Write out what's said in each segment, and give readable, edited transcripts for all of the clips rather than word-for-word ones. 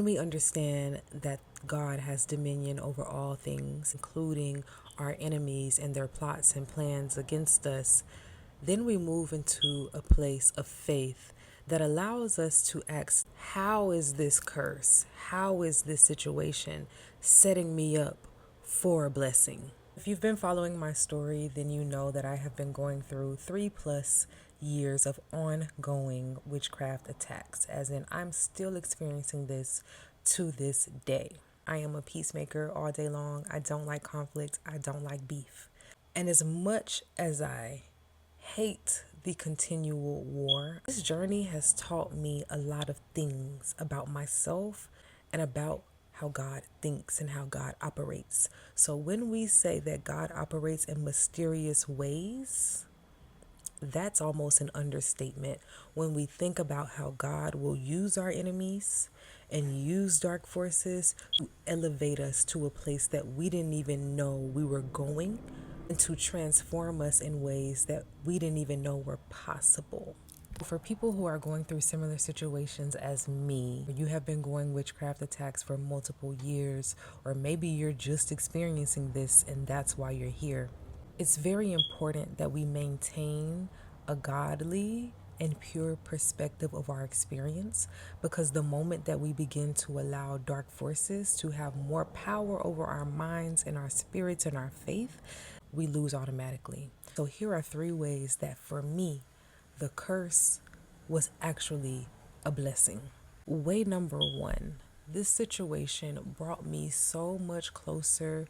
When we understand that God has dominion over all things, including our enemies and their plots and plans against us, then we move into a place of faith that allows us to ask, how is this curse? How is this situation setting me up for a blessing? If you've been following my story, then you know that I have been going through 3+ years of ongoing witchcraft attacks, as in, I'm still experiencing this to this day. I am a peacemaker all day long. I don't like conflict. I don't like beef. And as much as I hate the continual war, this journey has taught me a lot of things about myself and about how God thinks and how God operates. So when we say that God operates in mysterious ways, that's almost an understatement when we think about how God will use our enemies and use dark forces to elevate us to a place that we didn't even know we were going, and to transform us in ways that we didn't even know were possible. For people who are going through similar situations as me, you have been going witchcraft attacks for multiple years, or maybe you're just experiencing this and that's why you're here. It's very important that we maintain a godly and pure perspective of our experience, because the moment that we begin to allow dark forces to have more power over our minds and our spirits and our faith, we lose automatically. So here are 3 ways that for me, the curse was actually a blessing. Way number 1, this situation brought me so much closer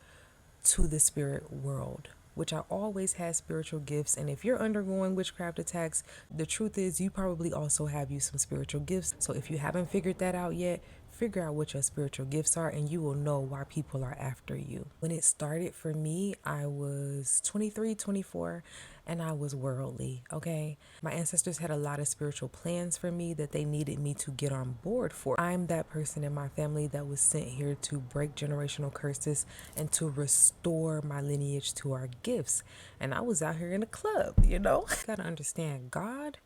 to the spirit world, which I always had spiritual gifts. And if you're undergoing witchcraft attacks, the truth is you probably also have you some spiritual gifts. So if you haven't figured that out yet, figure out what your spiritual gifts are and you will know why people are after you. When it started for me, I was 23, 24, and I was worldly, okay? My ancestors had a lot of spiritual plans for me that they needed me to get on board for. I'm that person in my family that was sent here to break generational curses and to restore my lineage to our gifts. And I was out here in a club, you know? You gotta understand, God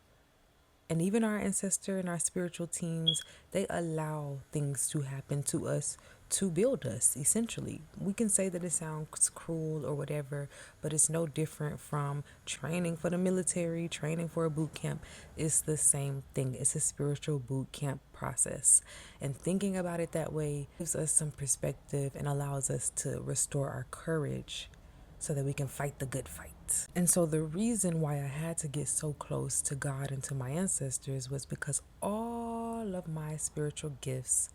and even our ancestor and our spiritual teams, they allow things to happen to us to build us, essentially. We can say that it sounds cruel or whatever, but it's no different from training for the military, training for a boot camp. It's the same thing. It's a spiritual boot camp process. And thinking about it that way gives us some perspective and allows us to restore our courage so that we can fight the good fight. And so the reason why I had to get so close to God and to my ancestors was because all of my spiritual gifts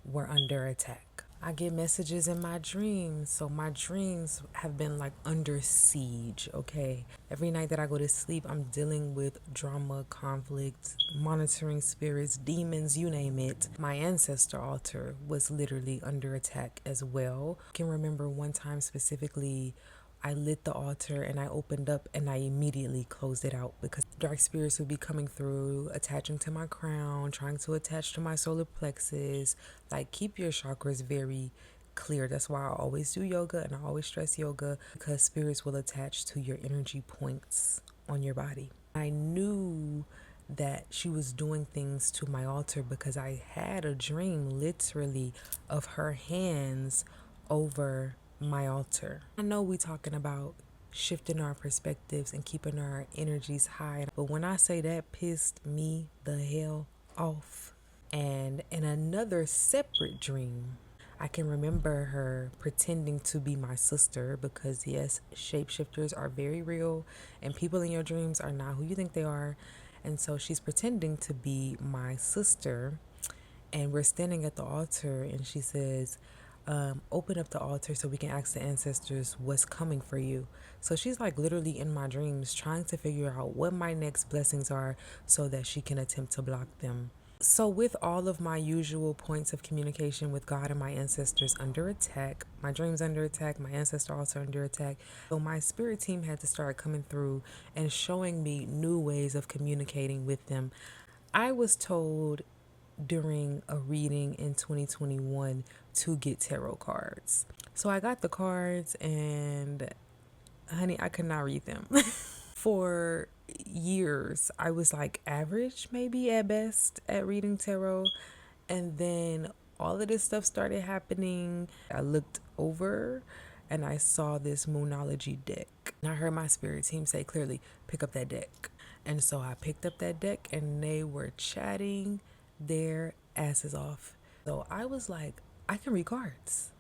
were under attack. I get messages in my dreams, so my dreams have been like under siege, okay? Every night that I go to sleep, I'm dealing with drama, conflict, monitoring spirits, demons, you name it. My ancestor altar was literally under attack as well. I can remember one time specifically, I lit the altar and I opened up and I immediately closed it out because dark spirits would be coming through, attaching to my crown, trying to attach to my solar plexus. Like, keep your chakras very clear. That's why I always do yoga and I always stress yoga, because spirits will attach to your energy points on your body. I knew that she was doing things to my altar because I had a dream literally of her hands over my altar. I know we talking about shifting our perspectives and keeping our energies high, but when I say that pissed me the hell off. And in another separate dream, I can remember her pretending to be my sister, because yes, shapeshifters are very real and people in your dreams are not who you think they are. And so she's pretending to be my sister, and we're standing at the altar and she says, open up the altar so we can ask the ancestors what's coming for you. So she's like literally in my dreams trying to figure out what my next blessings are so that she can attempt to block them. So with all of my usual points of communication with God and my ancestors under attack, my dreams under attack, my ancestor also under attack, so my spirit team had to start coming through and showing me new ways of communicating with them. I was told during a reading in 2021 to get tarot cards. So I got the cards and honey, I could not read them. For years, I was like average, maybe at best, at reading tarot. And then all of this stuff started happening, I looked over and I saw this Moonology deck. And I heard my spirit team say clearly, pick up that deck. And so I picked up that deck and they were chatting their asses off. So I was like, I can read cards.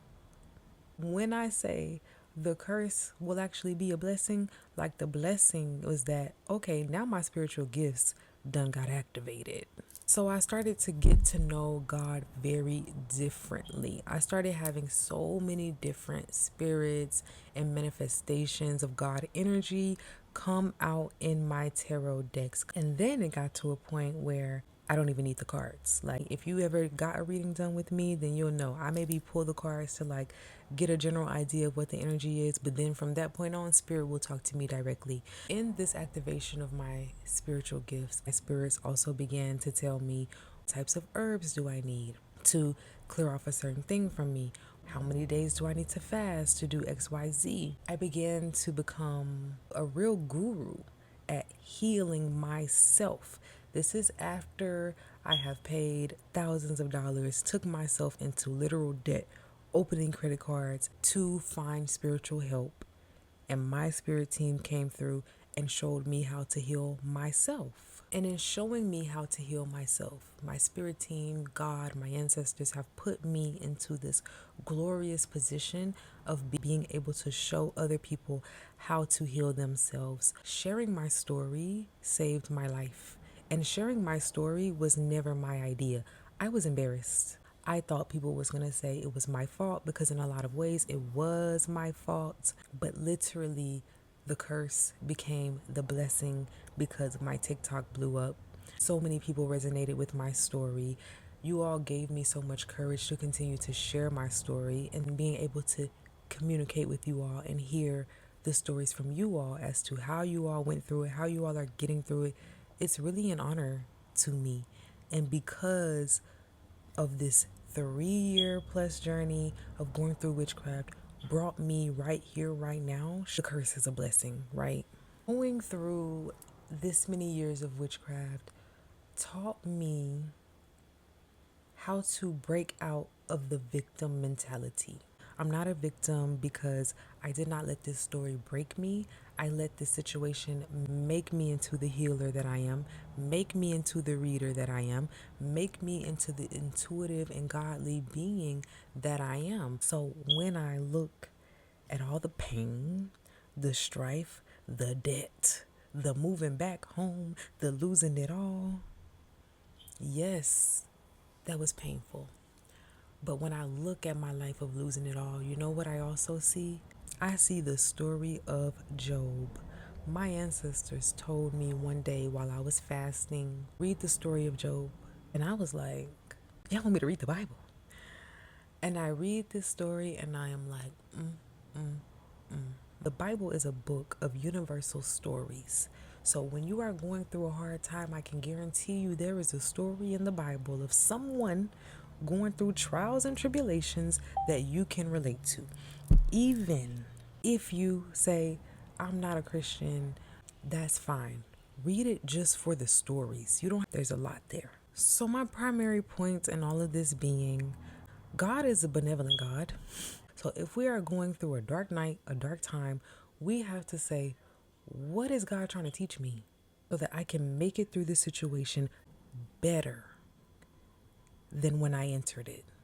When I say the curse will actually be a blessing, like the blessing was that, okay, now my spiritual gifts done got activated. So I started to get to know God very differently. I started having so many different spirits and manifestations of God energy come out in my tarot decks. And then it got to a point where I don't even need the cards. Like, if you ever got a reading done with me, then you'll know I maybe pull the cards to like get a general idea of what the energy is, but then from that point on, spirit will talk to me directly. In this activation of my spiritual gifts, my spirits also began to tell me what types of herbs do I need to clear off a certain thing from me. How many days do I need to fast to do XYZ? I began to become a real guru at healing myself. This is after I have paid thousands of dollars, took myself into literal debt, opening credit cards to find spiritual help. And my spirit team came through and showed me how to heal myself. And in showing me how to heal myself, my spirit team, God, my ancestors have put me into this glorious position of being able to show other people how to heal themselves. Sharing my story saved my life. And sharing my story was never my idea. I was embarrassed. I thought people was going to say it was my fault, because in a lot of ways it was my fault. But literally the curse became the blessing because my TikTok blew up. So many people resonated with my story. You all gave me so much courage to continue to share my story, and being able to communicate with you all and hear the stories from you all as to how you all went through it, how you all are getting through it. It's really an honor to me. And because of this 3-year plus journey of going through witchcraft brought me right here, right now, the curse is a blessing, right? Going through this many years of witchcraft taught me how to break out of the victim mentality. I'm not a victim because I did not let this story break me. I let this situation make me into the healer that I am, make me into the reader that I am, make me into the intuitive and godly being that I am. So when I look at all the pain, the strife, the debt, the moving back home, the losing it all, yes, that was painful. But when I look at my life of losing it all, you know what I also see? I see the story of Job. My ancestors told me one day while I was fasting, read the story of Job. And I was like, y'all want me to read the Bible? And I read this story and I am like, The Bible is a book of universal stories. So when you are going through a hard time, I can guarantee you there is a story in the Bible of someone going through trials and tribulations that you can relate to. Even if you say, I'm not a Christian, that's fine. Read it just for the stories. There's a lot there. So my primary point in all of this being, God is a benevolent God. So if we are going through a dark night, a dark time, we have to say, what is God trying to teach me so that I can make it through this situation better than when I entered it?